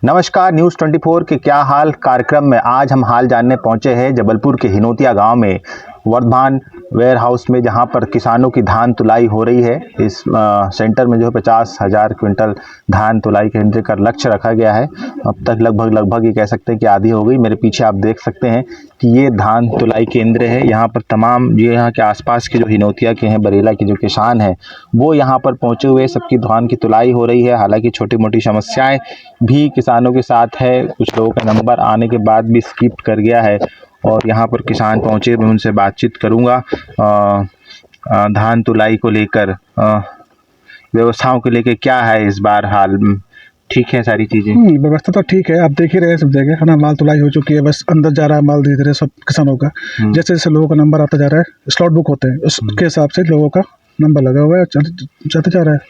नमस्कार, न्यूज़ 24 के क्या हाल कार्यक्रम में आज हम हाल जानने पहुंचे हैं जबलपुर के हिनोतिया गांव में वर्धमान वेयर हाउस में, जहां पर किसानों की धान तुलाई हो रही है। इस सेंटर में जो है 50,000 क्विंटल धान तुलाई करने का लक्ष्य रखा गया है। अब तक लगभग ये कह सकते हैं कि आधी हो गई। मेरे पीछे आप देख सकते हैं कि ये धान तुलाई केंद्र है। यहाँ पर तमाम ये यहाँ के आसपास के जो हिनोतिया के हैं, बरेला के जो किसान हैं, वो यहाँ पर पहुँचे हुए, सबकी धान की तुलाई हो रही है। हालांकि छोटी मोटी समस्याएं भी किसानों के साथ है। कुछ लोगों का नंबर आने के बाद भी स्किप कर गया है और यहाँ पर किसान पहुँचे, मैं उनसे बातचीत करूँगा धान तुलाई को लेकर, व्यवस्थाओं को लेकर क्या है इस बार हाल। ठीक है सारी चीज़ें? व्यवस्था तो ठीक है, आप देख ही रहे हैं सब जगह, है ना। माल तुलाई हो चुकी है, बस अंदर जा रहा है माल धीरे धीरे सब किसानों का। जैसे जैसे लोगों का नंबर आता जा रहा है, स्लॉट बुक होते हैं, उसके हिसाब से लोगों का नंबर लगा हुआ है, चलते जा रहा है।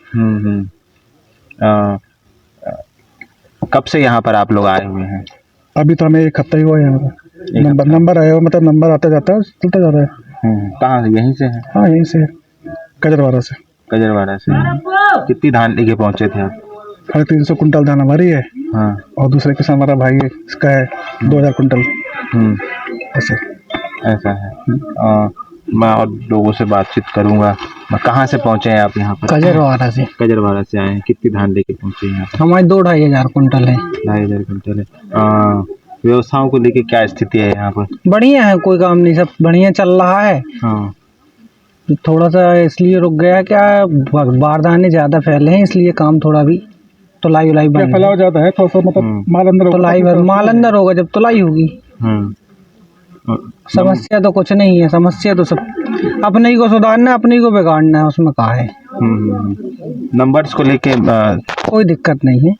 कब से यहाँ पर आप लोग आए हुए हैं? अभी तो हमें 1 हफ्ता ही हुआ है यहाँ पर। नंबर आया हुआ, मतलब नंबर आता जाता है, चलता जा रहा है। कहाँ से? यहीं से है? हाँ, यहीं से, कजरवाड़ा से। कजरवाड़ा से। कितनी धान लेके पहुँचे थे आप? 350 कुंटल धान हमारी है। हाँ। और दूसरे किसान हमारा भाई है, इसका है 2000 कुंटल। ऐसा है। मैं और लोगों से बातचीत करूंगा। कहाँ से पहुँचे हैं आप यहाँ पर? कजरवाड़ा से। कजरवाड़ा से आए हैं। कितनी धान लेके पहुँचे यहाँ पर? हमारे 2-2.5 कुंटल है। 2,500 कुंटल है। व्यवसायों को लेके क्या स्थिति है यहाँ पर? बढ़िया है, कोई काम नहीं, सब बढ़िया चल रहा है। हाँ। थोड़ा सा इसलिए रुक गया, क्या बारदाने ज्यादा फैले हैं, इसलिए काम थोड़ा भी तुलाई उलाई बंद फैलाव ज्यादा है, थोड़ा सा मतलब माल अंदर तुलाई माल अंदर होगा जब तुलाई होगी। समस्या तो कुछ नहीं है, समस्या तो सब अपने ही को सुधारना, अपने ही को बिगाड़ना है, उसमें कहा है। नंबर्स को लेके कोई दिक्कत नहीं है।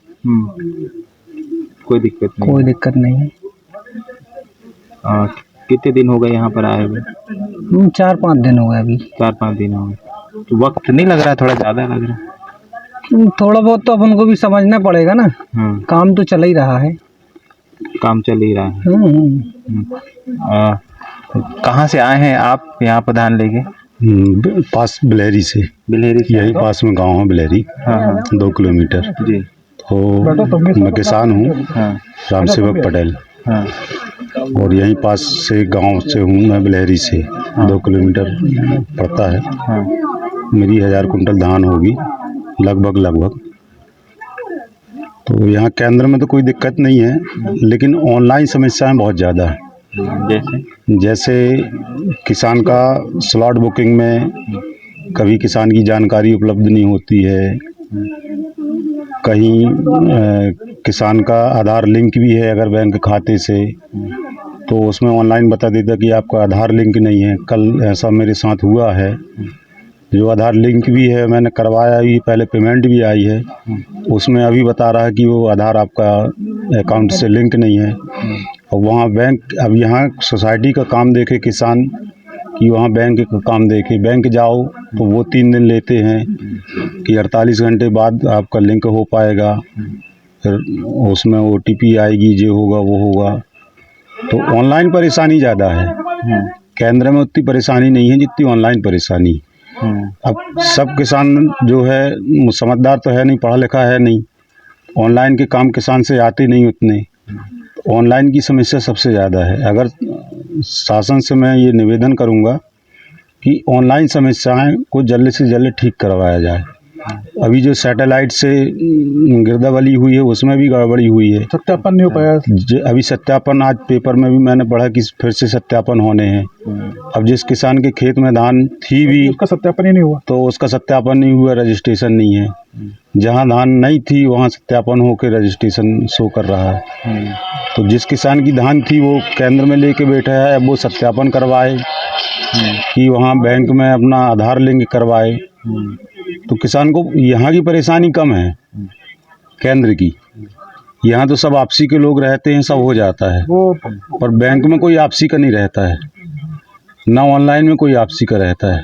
कोई दिक्कत नहीं है। कितने दिन हो गए यहाँ पर आए हुए? 4-5 दिन हो गए अभी। 4-5 दिन हो गए। तो वक्त नहीं लग रहा? थोड़ा ज्यादा लग रहा है? थोड़ा बहुत तो अपन को भी समझना पड़ेगा ना। काम तो चल ही रहा है। काम चल ही रहा है। कहाँ से आए हैं आप यहाँ पर धान लेके? पास बिलहरी से। बिलहरी से? यही पास में गांव है बिलहरी। हाँ। 2 किलोमीटर। जी। तो मैं किसान हूँ। हाँ। राम सेवक पटेल। हाँ। और यहीं पास से गांव से हूँ मैं, बिलहरी से। 2 किलोमीटर पड़ता है। हाँ। मेरी 1000 कुंटल धान होगी लगभग। तो यहाँ केंद्र में तो कोई दिक्कत नहीं है, लेकिन ऑनलाइन समस्याएं बहुत ज़्यादा है। जैसे किसान का स्लॉट बुकिंग में कभी किसान की जानकारी उपलब्ध नहीं होती है, कहीं किसान का आधार लिंक भी है अगर बैंक खाते से, तो उसमें ऑनलाइन बता देता कि आपका आधार लिंक नहीं है। कल ऐसा मेरे साथ हुआ है, जो आधार लिंक भी है मैंने करवाया भी, पहले पेमेंट भी आई है, उसमें अभी बता रहा है कि वो आधार आपका अकाउंट से लिंक नहीं है। और वहाँ बैंक, अब यहाँ सोसाइटी का काम देखे किसान कि वहाँ बैंक का काम देखे। बैंक जाओ तो वो 3 दिन लेते हैं कि 48 घंटे बाद आपका लिंक हो पाएगा, फिर उसमें OTP आएगी, जो होगा वो होगा। तो ऑनलाइन परेशानी ज़्यादा है। केंद्र में उतनी परेशानी नहीं है जितनी ऑनलाइन परेशानी। अब सब किसान जो है समझदार तो है नहीं, पढ़ा लिखा है नहीं, ऑनलाइन के काम किसान से आते नहीं उतने। ऑनलाइन की समस्या सबसे ज़्यादा है। अगर शासन से मैं ये निवेदन करूँगा कि ऑनलाइन समस्याएं को जल्द से जल्द ठीक करवाया जाए। अभी जो सैटेलाइट से गिरदावली हुई है उसमें भी गड़बड़ी हुई है, सत्यापन नहीं हो पाया। अभी सत्यापन आज पेपर में भी मैंने पढ़ा कि फिर से सत्यापन होने हैं। अब जिस किसान के खेत में धान थी भी, उसका सत्यापन ही नहीं हुआ, तो उसका सत्यापन नहीं हुआ, रजिस्ट्रेशन नहीं है। जहाँ धान नहीं थी वहाँ सत्यापन होकर रजिस्ट्रेशन शो कर रहा है। तो जिस किसान की धान थी वो केंद्र में लेके बैठा है, अब वो सत्यापन करवाए कि वहाँ बैंक में अपना आधार लिंक करवाए। तो किसान को यहाँ की परेशानी कम है केंद्र की। यहाँ तो सब आपसी के लोग रहते हैं, सब हो जाता है, पर बैंक में कोई आपसी का नहीं रहता है, ना ऑनलाइन में कोई आपसी का रहता है।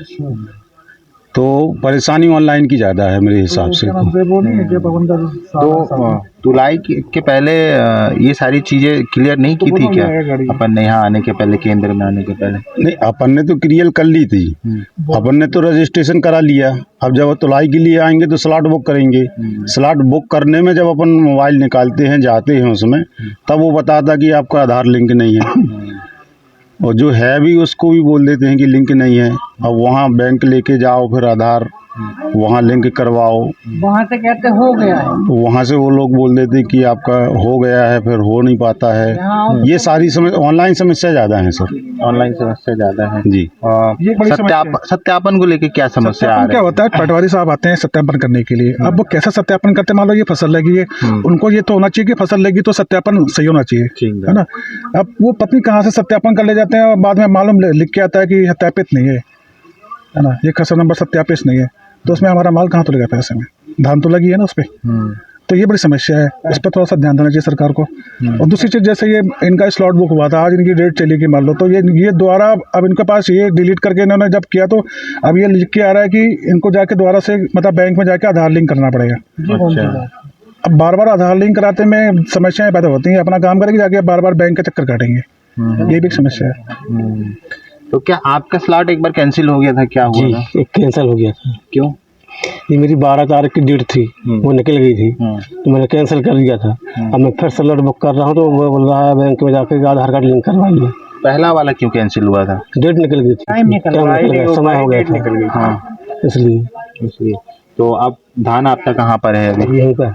तो परेशानी ऑनलाइन की ज़्यादा है मेरे हिसाब से। तो तुलाई के पहले ये सारी चीजें क्लियर नहीं की थी क्या, अपन ने यहाँ आने के पहले, केंद्र में आने के पहले? नहीं, अपन ने तो क्लियर कर ली थी, अपन ने तो रजिस्ट्रेशन करा लिया। अब जब तुलाई के लिए आएंगे तो स्लॉट बुक करेंगे। स्लॉट बुक करने में जब अपन मोबाइल निकालते हैं, जाते हैं उसमें, तब वो बताता कि आपका आधार लिंक नहीं है, और जो है भी उसको भी बोल देते हैं कि लिंक नहीं है। अब वहाँ बैंक लेके जाओ, फिर आधार वहाँ लिंक करवाओ, वहाँ से कहते हो गया है, तो वहाँ से वो लोग बोल देते कि आपका हो गया है, फिर हो नहीं पाता है। ये सारी ऑनलाइन समस्या ज़्यादा है सर। ऑनलाइन समस्या ज्यादा है जी। ये बड़ी समस्या है। सत्यापन को लेके क्या समस्या आ सत्यापन रही क्या है? होता है, पटवारी साहब आते हैं सत्यापन करने के लिए। अब वो कैसा सत्यापन करते हैं, मान लो ये फसल लगी है, उनको ये तो होना चाहिए कि फसल लगी तो सत्यापन सही होना चाहिए, है ना। अब वो पत्नी कहाँ से सत्यापन कर ले जाते हैं और बाद में मालूम लिख के आता है कि सत्यापित नहीं है ना, ये खसरा नंबर सत्यापित नहीं है, तो उसमें हमारा माल कहाँ तो लगा पैसे में, धान तो लगी है ना उस पर। तो ये बड़ी समस्या है, इस पर थोड़ा सा ध्यान देना चाहिए सरकार को। और दूसरी चीज़, जैसे ये इनका स्लॉट बुक हुआ था, आज इनकी डेट चलेगी मान लो, तो ये दोबारा अब इनके पास ये डिलीट करके इन्होंने जब किया तो अब ये लिख के आ रहा है कि इनको जाके दोबारा से मतलब बैंक में जाके आधार लिंक करना पड़ेगा। अब बार बार आधार लिंक कराते में समस्याएं पैदा होती हैं, अपना काम करेंगे जाके बार बार बैंक का चक्कर काटेंगे, ये भी एक समस्या है। तो क्या आपका स्लॉट एक बार कैंसिल हो गया था, क्या हुआ था? एक कैंसिल हो गया था। क्यों? ये मेरी 12 तारीख की डेट थी, वो निकल गई थी, तो मैंने कैंसिल कर दिया था। अब मैं फिर स्लॉट बुक कर रहा हूँ, तो वो बोल रहा है बैंक में जाके आधार कार्ड लिंक करवाइए। पहला वाला क्यों कैंसिल हुआ था? डेट निकल गई थी, समय हो गया था, इसलिए। तो अब धान आपका कहाँ पर है अभी? यहीं पर।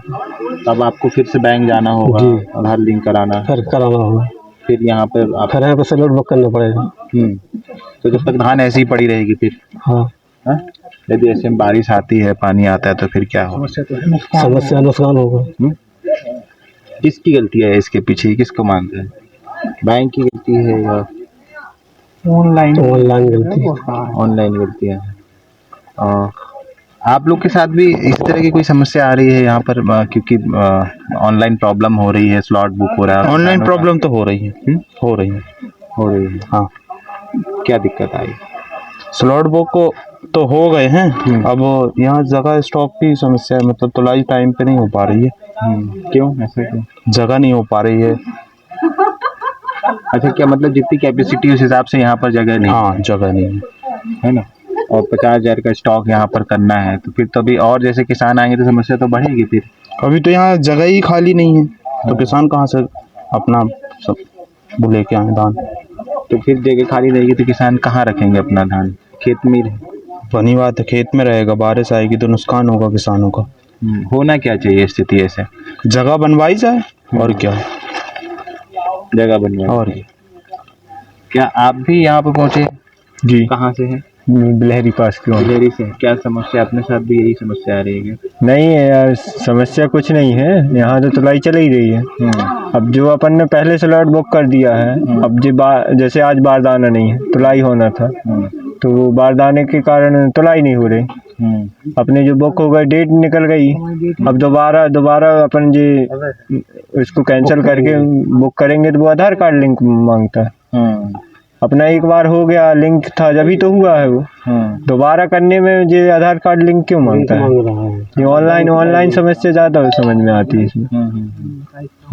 तब आपको फिर से बैंक जाना होगा, आधार लिंक कराना, फिर कराना होगा, फिर यहाँ पर आप फिर यहाँ पर स्लॉट बुक करना पड़ेगा। तो जब तक धान ऐसी ही पड़ी रहेगी फिर? हाँ, यदि ऐसे में बारिश आती है, पानी आता है, तो फिर क्या होगा? समस्या नुकसान होगा। किसकी गलती है इसके पीछे, किसको मानते हैं? बैंक की गलती है या ऑनलाइन गलती? ऑनलाइन गलती है। आप लोग के साथ भी इस तरह की कोई समस्या आ रही है यहाँ पर, क्योंकि ऑनलाइन प्रॉब्लम हो रही है, स्लॉट बुक हो रहा है? ऑनलाइन प्रॉब्लम तो हो रही है, हो रही है। हाँ, क्या दिक्कत आई? स्लॉट बुक को तो हो गए हैं, अब यहाँ जगह स्टॉक की समस्या है, मतलब तुलाई टाइम पे नहीं हो पा रही है। क्यों, ऐसा क्यों? जगह नहीं हो पा रही है। अच्छा, क्या मतलब जितनी कैपेसिटी उस हिसाब से यहाँ पर जगह नहीं? हाँ, जगह नहीं है ना। और 50,000 का स्टॉक यहाँ पर करना है, तो फिर तो अभी और जैसे किसान आएंगे तो समस्या तो बढ़ेगी फिर। अभी तो यहाँ जगह ही खाली नहीं है, तो किसान कहाँ से अपना सब वो लेके आए धान? तो फिर जगह खाली रहेगी तो किसान कहाँ रखेंगे अपना धान? खेत में ही बनी बात है, खेत में रहेगा, बारिश आएगी तो नुकसान होगा किसानों का। होना क्या चाहिए स्थिति ऐसे? जगह बनवाई जाए, और क्या, जगह बनवाई। और क्या आप भी यहाँ पर पहुँचे? जी, कहाँ से हैं? बिलहरी पास क्यों? बिलहरी से। क्या समस्या, अपने साथ भी यही समस्या आ रही है? नहीं है यार, समस्या कुछ नहीं है, यहाँ तो तुलाई चल ही रही है। अब जो अपन ने पहले स्लॉट बुक कर दिया है, अब जैसे आज बारदाना नहीं है, तुलाई होना था, तो वो बारदाने के कारण तुलाई नहीं हो रही। अपने जो बुक हो गए, डेट निकल गई, अब दोबारा अपन जी इसको कैंसिल करके बुक करेंगे तो वो आधार कार्ड लिंक मांगता है। अपना एक बार हो गया, लिंक था जब तो हुआ है वो, दोबारा करने में जो आधार कार्ड लिंक क्यों मांगता है? ये ऑनलाइन समस्या ज़्यादा समझ में आती है इसमें।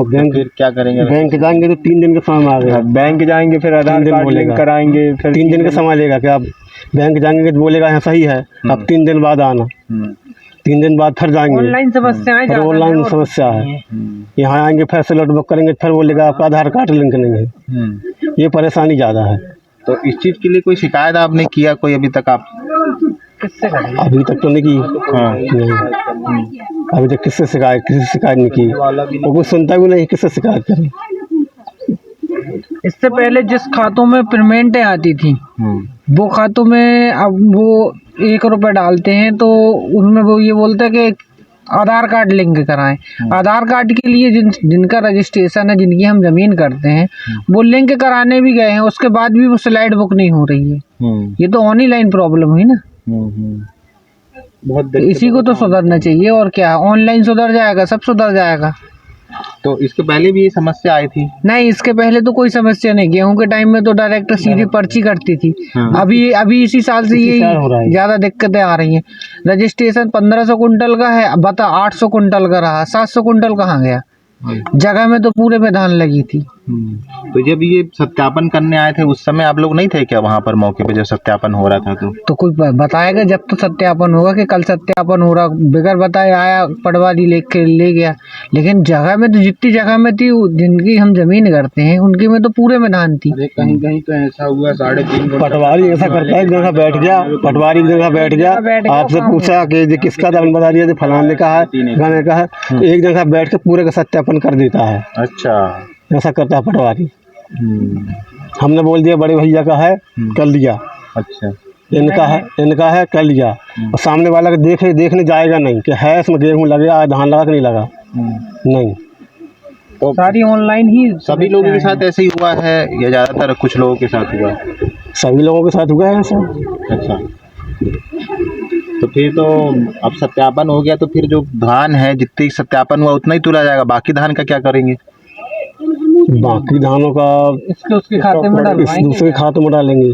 बैंक फिर क्या करेंगे? बैंक जाएंगे तो 3 दिन का समय मांगेगा। बैंक जाएंगे, फिर आधार कार्ड लिंक कराएंगे, फिर 3 दिन का समय लेगा कि आप बैंक जाएंगे तो बोलेगा यहाँ सही है, अब 3 दिन बाद आना, 3 दिन बाद फिर जाएंगे। ऑनलाइन समस्याएं फिर ऑनलाइन समस्या है, यहाँ आएंगे फिर स्लॉट बुक करेंगे, फिर बोलेगा आपका आधार कार्ड लिंक नहीं है। ये परेशानी ज़्यादा है। तो इस चीज़ के लिए कोई शिकायत आपने किया कोई अभी तक? आप अभी तक तो नहीं की। नहीं, अभी तक किसी से शिकायत नहीं की, वो कुछ सुनता भी नहीं, किससे शिकायत करें। इससे पहले जिस खातों में पेमेंटें आती थी, वो खातों में अब वो 1 रुपये डालते हैं तो उनमें वो ये बोलते हैं कि आधार कार्ड लिंक कराएं। आधार कार्ड के लिए जिनका रजिस्ट्रेशन है, जिनकी हम जमीन करते हैं, वो लिंक कराने भी गए हैं, उसके बाद भी वो स्लाइड बुक नहीं हो रही है। ये तो ऑनलाइन प्रॉब्लम हुई ना। बहुत इसी को तो सुधरना चाहिए, और क्या, ऑनलाइन सुधर जाएगा, सब सुधर जाएगा। तो इसके पहले भी ये समस्या आई थी? नहीं, इसके पहले तो कोई समस्या नहीं। गेहूं के टाइम में तो डायरेक्ट सीधी पर्ची कटती थी। अभी इसी साल से ये ज्यादा दिक्कतें आ रही हैं। रजिस्ट्रेशन 1500 कुंटल का है, अब बता 800 कुंटल का रहा, 700 कुंटल कहाँ गया? जगह में तो पूरे में धान लगी थी। तो जब ये सत्यापन करने आए थे उस समय आप लोग नहीं थे क्या वहाँ पर मौके पे जब सत्यापन हो रहा था? तो कोई बताएगा जब तो सत्यापन होगा कि कल सत्यापन हो रहा, बगैर बताए आया पटवारी लेके ले गया। लेकिन जगह में तो जितनी जगह में थी जिनकी हम जमीन करते हैं उनकी में तो पूरे में धान थी। कहीं कहीं तो ऐसा हुआ 3.5 पटवारी ऐसा करता है, एक जगह बैठ गया, पटवारी एक जगह बैठ गया, आपसे पूछा कि किसका धान बता दिया, फलाने का है, गाने का है, एक जगह बैठ के पूरे का सत्यापन कर देता है। अच्छा, ऐसा करता है पटवारी। हमने बोल दिया बड़े भैया का है, कर लिया। अच्छा, इनका है कर लिया। और सामने वाला देखने जाएगा नहीं कि है इसमें गेहूं लगा, धान लगा कि नहीं लगा। नहीं, तो सारी ऑनलाइन ही। सभी लोगों के साथ ऐसे ही हुआ है या ज़्यादातर कुछ लोगों के साथ हुआ? सभी लोगों के साथ हुआ है सर। अच्छा, तो फिर तो अब सत्यापन हो गया तो फिर जो धान है जितनी सत्यापन हुआ उतना ही तुला जाएगा, बाकी धान का क्या करेंगे? बाकी धानों का उसके खाते में दूसरे खाते में डालेंगे।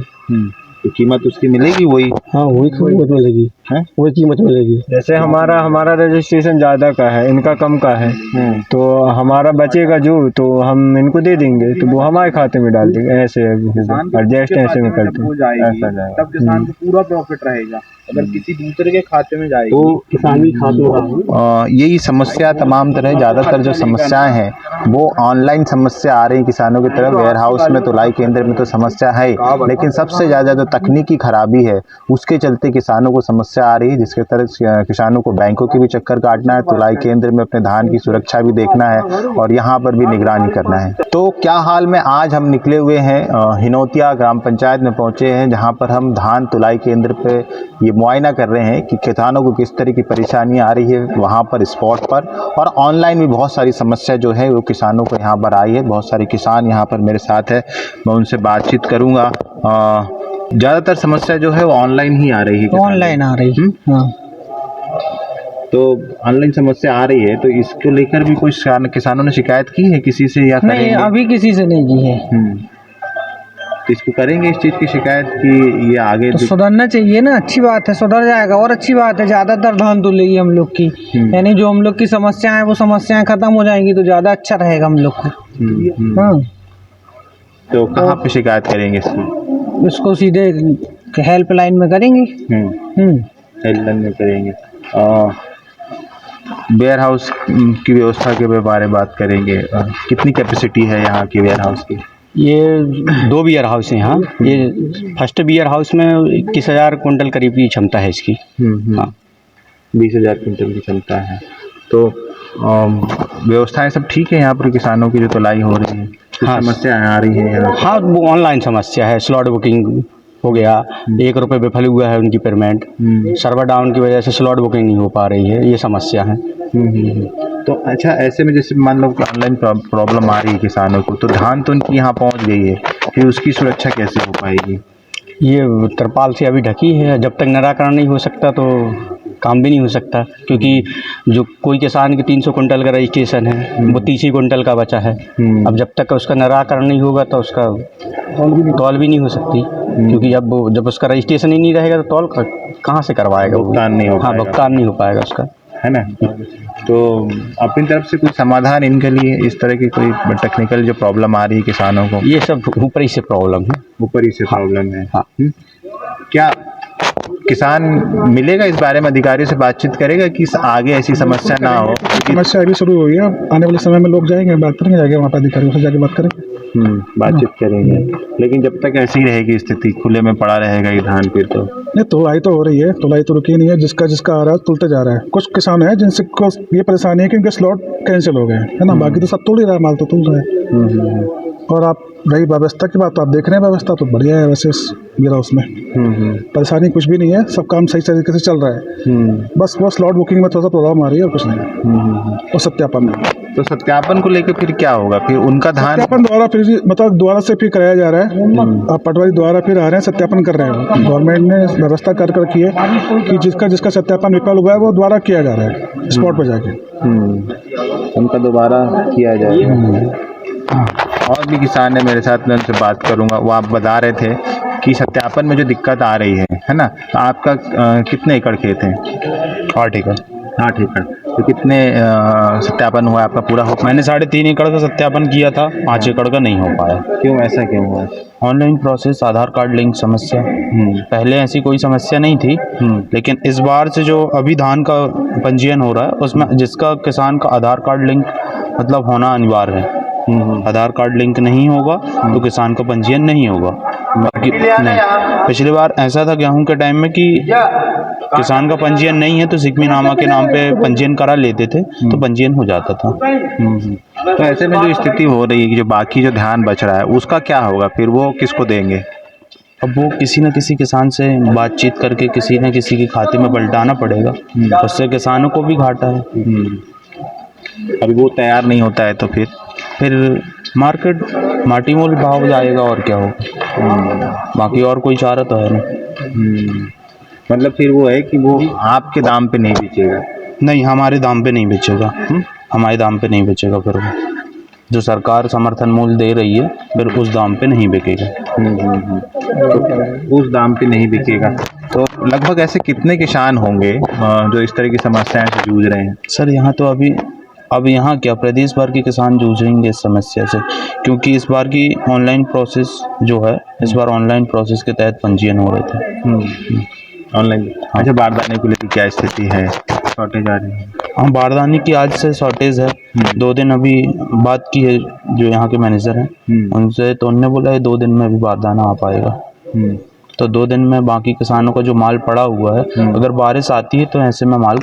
तो कीमत उसकी मिलेगी वही? हाँ, वही कीमत मिलेगी, वही कीमत मिलेगी। जैसे हमारा रजिस्ट्रेशन ज़्यादा का है, इनका कम का है, तो हमारा बचेगा जो तो हम इनको दे देंगे, तो वो हमारे खाते में डाल देंगे। ऐसे एडजस्ट ऐसे में करते हैं, तब किसान को पूरा प्रॉफिट रहेगा। अगर किसी दूसरे के खाते में जाएगी तो किसानी खाते। यही समस्या तमाम तरह ज़्यादातर जो समस्याएं हैं वो ऑनलाइन समस्या आ रही है किसानों की तरफ। वेयर हाउस में तुलाई केंद्र में तो समस्या है, लेकिन सबसे ज़्यादा जो तकनीकी खराबी है उसके चलते किसानों को समस्या आ रही है, जिसके तरह किसानों को बैंकों के भी चक्कर काटना है, तुलाई केंद्र में अपने धान की सुरक्षा भी देखना है और यहाँ पर भी निगरानी करना है। तो क्या हाल में आज हम निकले हुए हैं हिनोतिया ग्राम पंचायत में पहुँचे हैं, जहाँ पर हम धान तुलाई केंद्र पे ये मुआयना कर रहे हैं कि किसानों को किस तरह की परेशानी आ रही है वहाँ पर स्पॉट पर। और ऑनलाइन भी बहुत सारी समस्या जो है वो किसानों को यहाँ पर आई है। बहुत सारे किसान यहाँ पर मेरे साथ है, मैं उनसे बातचीत करूँगा। ज़्यादातर समस्या जो है वो ऑनलाइन ही आ रही है। ऑनलाइन आ रही है, हाँ। तो ऑनलाइन समस्या आ रही है, तो इसको लेकर भी कोई किसानों ने शिकायत की है किसी से या नहीं? अभी किसी से नहीं की है। तो इसको करेंगे इस चीज़ की शिकायत कि ये आगे तो सुधरना चाहिए ना। अच्छी बात है, सुधर जाएगा और अच्छी बात है। ज़्यादातर धान तुलेगी हम लोग की, यानी जो हम लोग की समस्याएं हैं वो समस्याएं खत्म हो जाएंगी तो ज़्यादा अच्छा रहेगा हम लोग को। हाँ, तो कहाँ पे शिकायत करेंगे इसको? इसको सीधे हेल्पलाइन में करेंगे। हेल्पलाइन में करेंगे। वेयर हाउस की व्यवस्था के बारे में बात करेंगे। कितनी कैपेसिटी है यहाँ की वेयर हाउस की? ये 2 बियर हाउस हैं यहाँ। ये फर्स्ट बियर हाउस में 21,000 कुंटल करीब की क्षमता है इसकी। हाँ, 20,000 कुंटल की क्षमता है। तो व्यवस्थाएं सब ठीक है यहाँ पर किसानों की जो तुलाई हो रही है? हाँ, समस्या आ रही है यहाँ? हाँ, वो ऑनलाइन समस्या है। स्लॉट बुकिंग हो गया, 1 रुपये विफल हुआ है उनकी पेमेंट। सर्वर डाउन की वजह से स्लॉट बुकिंग नहीं हो पा रही है, ये समस्या है। तो अच्छा, ऐसे में जैसे मान लो ऑनलाइन प्रॉब्लम आ रही है किसानों को, तो धान तो उनकी यहाँ पहुँच गई है, फिर उसकी सुरक्षा कैसे हो पाएगी? ये तिरपाल से अभी ढकी है। जब तक निराकरण नहीं हो सकता तो काम भी नहीं हो सकता, क्योंकि जो कोई किसान के 300 कुंटल का रजिस्ट्रेशन है वो 30 ही कुंटल का बचा है। अब जब तक उसका निराकरण नहीं होगा तो उसका तौल भी नहीं हो सकती, क्योंकि जब उसका रजिस्ट्रेशन ही नहीं रहेगा तो तौल कहाँ से करवाएगा? भुगतान नहीं हो पाएगा। भुगतान नहीं हो पाएगा उसका, है ना। तो अपनी तरफ से कुछ समाधान इनके लिए, इस तरह की कोई टेक्निकल जो प्रॉब्लम आ रही है किसानों को? ये सब ऊपरी से प्रॉब्लम है। ऊपरी से प्रॉब्लम है। हाँ। क्या किसान मिलेगा इस बारे में, अधिकारियों से बातचीत करेगा कि आगे ऐसी समस्या ना हो? समस्या अभी शुरू हुई है, आने वाले समय में लोग जाएंगे, बात करेंगे, जाके वहाँ पर अधिकारियों से जाके बात करेंगे। बातचीत करेंगे। लेकिन जब तक ऐसी रहेगी स्थिति, खुले में पड़ा रहेगा ये धान, फिर तो नहीं, तुलाई तो हो रही है, तुलाई तो रुकी नहीं है। जिसका आ रहा है तुलते जा रहा है। कुछ किसान हैं जिनसे ये परेशानी है कि उनके स्लॉट कैंसिल हो गए, है ना। बाकी तो सब तुल ही रहा है, माल तो तुल रहा है। और आप रही व्यवस्था की बात, तो आप देख रहे हैं व्यवस्था तो बढ़िया है वैसे मेरा उसमें परेशानी कुछ भी नहीं है, सब काम सही तरीके से चल रहा है। बस वो स्लॉट बुकिंग में थोड़ा सा प्रॉब्लम आ रही है और कुछ नहीं। और सत्यापन में, तो सत्यापन को लेकर फिर क्या होगा? फिर उनका धान सत्यापन द्वारा फिर मतलब दोबारा से फिर कराया जा रहा है। अब पटवारी द्वारा फिर आ रहे हैं, सत्यापन कर रहे हैं। गवर्नमेंट ने व्यवस्था कर रखी है कि जिसका सत्यापन विफल हुआ है वो दोबारा किया जा रहा है स्पॉट पर जाके। उनका दोबारा किया जाएगा। और भी किसान है मेरे साथ, मैं उनसे बात करूंगा। वो आप बता रहे थे कि सत्यापन में जो दिक्कत आ रही है ना, तो आपका कितने एकड़ खेत है? 8 एकड़। 8 एकड़। तो कितने सत्यापन हुआ आपका पूरा? हो मैंने 3.5 एकड़ का सत्यापन किया था, 5 एकड़ का नहीं हो पाया। क्यों, ऐसा क्यों हुआ? ऑनलाइन प्रोसेस, आधार कार्ड लिंक समस्या। पहले ऐसी कोई समस्या नहीं थी, लेकिन इस बार से जो अभी धान का पंजीयन हो रहा है उसमें जिसका किसान का आधार कार्ड लिंक मतलब होना अनिवार्य है। आधार कार्ड लिंक नहीं होगा तो किसान का पंजीयन नहीं होगा। बाकी नहीं, पिछली बार ऐसा था गेहूं के टाइम में कि किसान का पंजीयन नहीं है तो सिकमीनामा के नाम पे पंजीयन करा लेते थे, तो पंजीयन हो जाता था। तो ऐसे में जो स्थिति हो रही है कि जो बाकी जो ध्यान बच रहा है उसका क्या होगा? फिर वो किसको देंगे? अब वो किसी न किसी किसान से बातचीत करके किसी न किसी के खाते में पलटाना पड़ेगा, उससे किसानों को भी घाटा है। अभी वो तैयार नहीं होता है तो फिर मार्केट माटी मोल भाव जाएगा और क्या होगा। बाकी और कोई चारा तो है नहीं। मतलब फिर वो है कि वो आपके दाम पे नहीं बेचेगा? नहीं, हमारे दाम पे नहीं बेचेगा। हमारे दाम पे नहीं बेचेगा। फिर वो जो सरकार समर्थन मूल्य दे रही है फिर उस दाम पे नहीं बिकेगा। तो उस दाम पे नहीं बिकेगा। तो लगभग ऐसे कितने किसान होंगे जो इस तरह की समस्याएं से जूझ रहे हैं? सर यहाँ तो अब यहाँ क्या प्रदेश भर के किसान जूझेंगे इस समस्या से, क्योंकि इस बार की ऑनलाइन प्रोसेस जो है, इस बार ऑनलाइन प्रोसेस के तहत पंजीयन हो रहे थे ऑनलाइन। अच्छा, बारदाने को लेकर क्या स्थिति है? शॉर्टेज आ रही है? हाँ, बारदाने की आज से शॉर्टेज है। 2 दिन अभी बात की है जो यहाँ के मैनेजर हैं उनसे, तो उन्होंने बोला है 2 दिन में अभी बारदाना आ पाएगा। तो 2 दिन में बाकी किसानों का जो माल पड़ा हुआ है, अगर बारिश आती है तो ऐसे में माल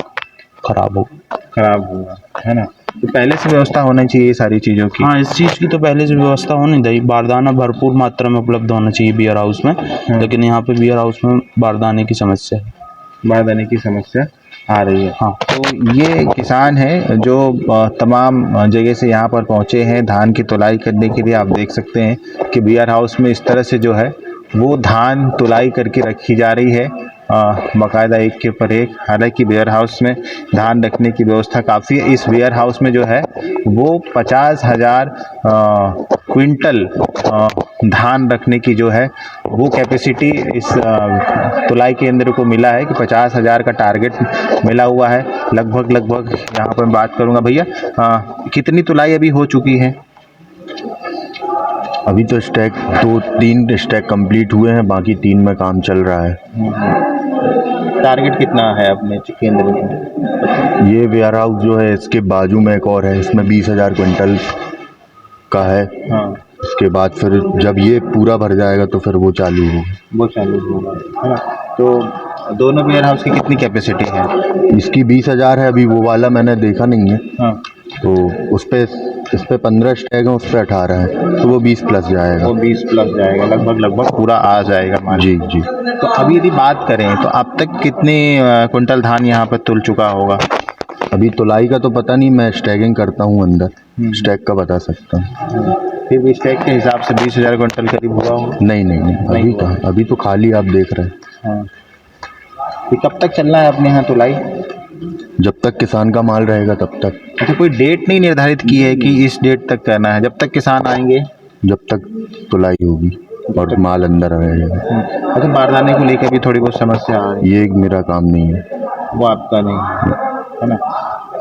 खराब होगा, है ना? तो पहले से व्यवस्था होनी चाहिए सारी चीज़ों की। हाँ, इस चीज़ की तो पहले से व्यवस्था होनी चाहिए। बारदाना भरपूर मात्रा में उपलब्ध होना चाहिए बियर हाउस में, लेकिन यहाँ पे बियर हाउस में बारदाने की समस्या है। बारदाने की समस्या आ रही है। हाँ, तो ये किसान हैं जो तमाम जगह से यहाँ पर पहुँचे हैं धान की तुलाई करने के लिए। आप देख सकते हैं कि बियर हाउस में इस तरह से जो है वो धान तुलाई करके रखी जा रही है बाकायदा एक के ऊपर एक। हालांकि वेयर हाउस में धान रखने की व्यवस्था काफ़ी है। इस वेयर हाउस में जो है वो 50,000 क्विंटल धान रखने की जो है वो कैपेसिटी इस तुलाई केंद्र को मिला है कि 50,000 का टारगेट मिला हुआ है। लगभग यहाँ पर बात करूँगा। भैया, कितनी तुलाई अभी हो चुकी है? अभी तो स्टैक 2-3 स्टैक कंप्लीट हुए हैं, बाकी 3 में काम चल रहा है। टारगेट कितना है अपने केंद्र में? ये वेयर हाउस जो है इसके बाजू में एक और है, इसमें 20,000 क्विंटल का है। हाँ। उसके बाद फिर जब ये पूरा भर जाएगा तो फिर वो चालू होगा, है ना? तो दोनों वेयर हाउस की कितनी कैपेसिटी है? इसकी 20,000 है, अभी वो वाला मैंने देखा नहीं है। हाँ। तो इस पे 15 स्टैक है, उस पर 18 है, तो वो 20 प्लस जाएगा। वो 20 प्लस जाएगा, लगभग पूरा आ जाएगा माल। जी। तो अभी यदि बात करें तो अब तक कितने क्विंटल धान यहाँ पर तुल चुका होगा? अभी तुलाई का तो पता नहीं, मैं स्टैकिंग करता हूँ अंदर, स्टैक का बता सकता हूँ। फिर भी स्टैक के हिसाब से 20,000 क्विंटल करीब हुआ होगा? नहीं, अभी कहाँ, अभी तो खाली आप देख रहे हैं। हाँ। तो कब तक चलना है अपने यहाँ तुलाई? जब तक किसान का माल रहेगा तब तक। अच्छा, कोई डेट नहीं निर्धारित की है कि इस डेट तक करना है? जब तक किसान आएंगे जब तक तुलाई होगी और माल अंदर रहेगा। अच्छा, बारदाने को लेकर भी थोड़ी बहुत समस्या आ रही है? ये मेरा काम नहीं है, वो आपका नहीं है ना?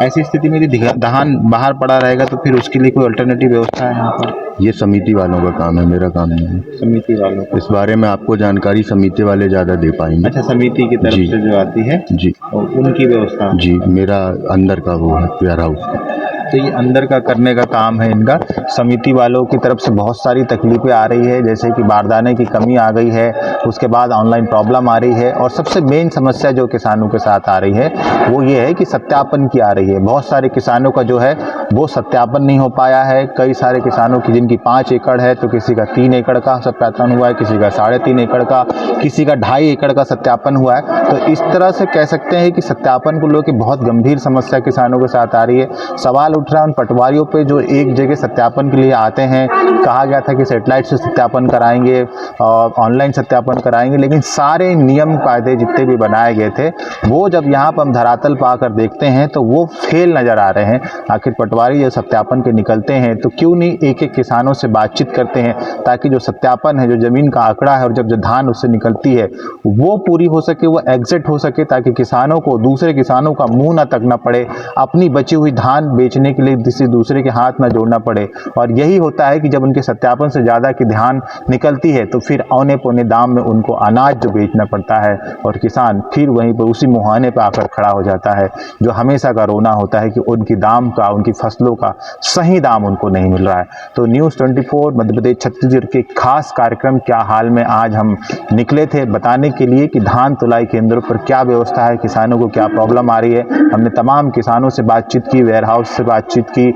ऐसी स्थिति में यदि धान बाहर पड़ा रहेगा तो फिर उसके लिए कोई अल्टरनेटिव व्यवस्था है यहाँ पर? ये समिति वालों का काम है, मेरा काम नहीं है। समिति वालों का? इस बारे में आपको जानकारी समिति वाले ज़्यादा दे पाएंगे। अच्छा, समिति की तरफ से जो आती है जी, उनकी व्यवस्था? जी, मेरा अंदर का वो है वेयर हाउस का। तो ये अंदर का करने का काम है इनका। समिति वालों की तरफ से बहुत सारी तकलीफें आ रही है, जैसे कि बारदाने की कमी आ गई है, उसके बाद ऑनलाइन प्रॉब्लम आ रही है, और सबसे मेन समस्या जो किसानों के साथ आ रही है वो ये है कि सत्यापन की आ रही है। बहुत सारे किसानों का जो है वो सत्यापन नहीं हो पाया है। कई सारे किसानों की जिनकी 5 एकड़ है तो किसी का 3 एकड़ का सत्यापन हुआ है, किसी का 3.5 एकड़ का, किसी का 2.5 एकड़ का सत्यापन हुआ है। तो इस तरह से कह सकते हैं कि सत्यापन को लेकर बहुत गंभीर समस्या किसानों के साथ आ रही है। सवाल उठ रहा है उन पटवारियों पे जो एक जगह सत्यापन के लिए आते हैं। कहा गया था कि सेटेलाइट से सत्यापन कराएंगे और ऑनलाइन सत्यापन कराएंगे, लेकिन सारे नियम कायदे जितने भी बनाए गए थे वो जब यहाँ पर हम धरातल पर आकर देखते हैं तो वो फेल नज़र आ रहे हैं। आखिर पटवारी जब सत्यापन के निकलते हैं तो क्यों नहीं एक एक किसानों से बातचीत करते हैं, ताकि जो सत्यापन है, जो ज़मीन का आंकड़ा है और जब जो धान उससे निकलती है वो पूरी हो सके, वो एग्जिट हो सके, ताकि किसानों को दूसरे किसानों का मुंह ना तकना पड़े, अपनी बची हुई धान बेचने के लिए किसी दूसरे के हाथ ना जोड़ना पड़े। और यही होता है कि जब उनके सत्यापन से ज़्यादा की धान निकलती है तो फिर औने पौने दाम में उनको अनाज जो बेचना पड़ता है और किसान फिर वहीं पर उसी मुहाने पर आकर खड़ा हो जाता है। जो हमेशा का रोना होता है कि उनकी दाम का, उनकी फसलों का सही दाम उनको नहीं मिल रहा है। तो न्यूज़ 24 मध्य प्रदेश छत्तीसगढ़ के खास कार्यक्रम क्या हाल में आज हम निकले थे बताने के लिए कि धान तुलाई केंद्रों पर क्या व्यवस्था है, किसानों को क्या प्रॉब्लम आ रही है। हमने तमाम किसानों से बातचीत की, वेयर हाउस से बातचीत की।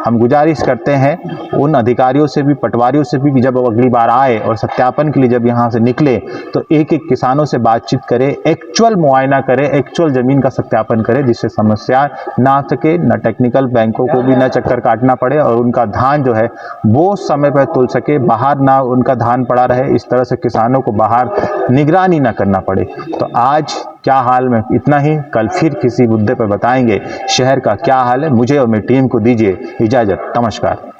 हम गुजारिश करते हैं उन अधिकारियों से भी, पटवारियों से भी कि जब अगली बार आए और सत्यापन के लिए जब यहाँ से निकले तो एक एक किसानों से बातचीत करें, एक्चुअल मुआयना करें, एक्चुअल ज़मीन का सत्यापन करें, जिससे समस्या ना सके, न टेक्निकल बैंकों को भी न चक्कर काटना पड़े और उनका धान जो है वो समय पर तुल सके, बाहर ना उनका धान पड़ा रहे, इस तरह से किसानों को बाहर निगरानी ना करना पड़े। तो आज क्या हाल में इतना ही, कल फिर किसी मुद्दे पर बताएंगे शहर का क्या हाल है। मुझे और मेरी टीम को दीजिए इजाज़त। नमस्कार।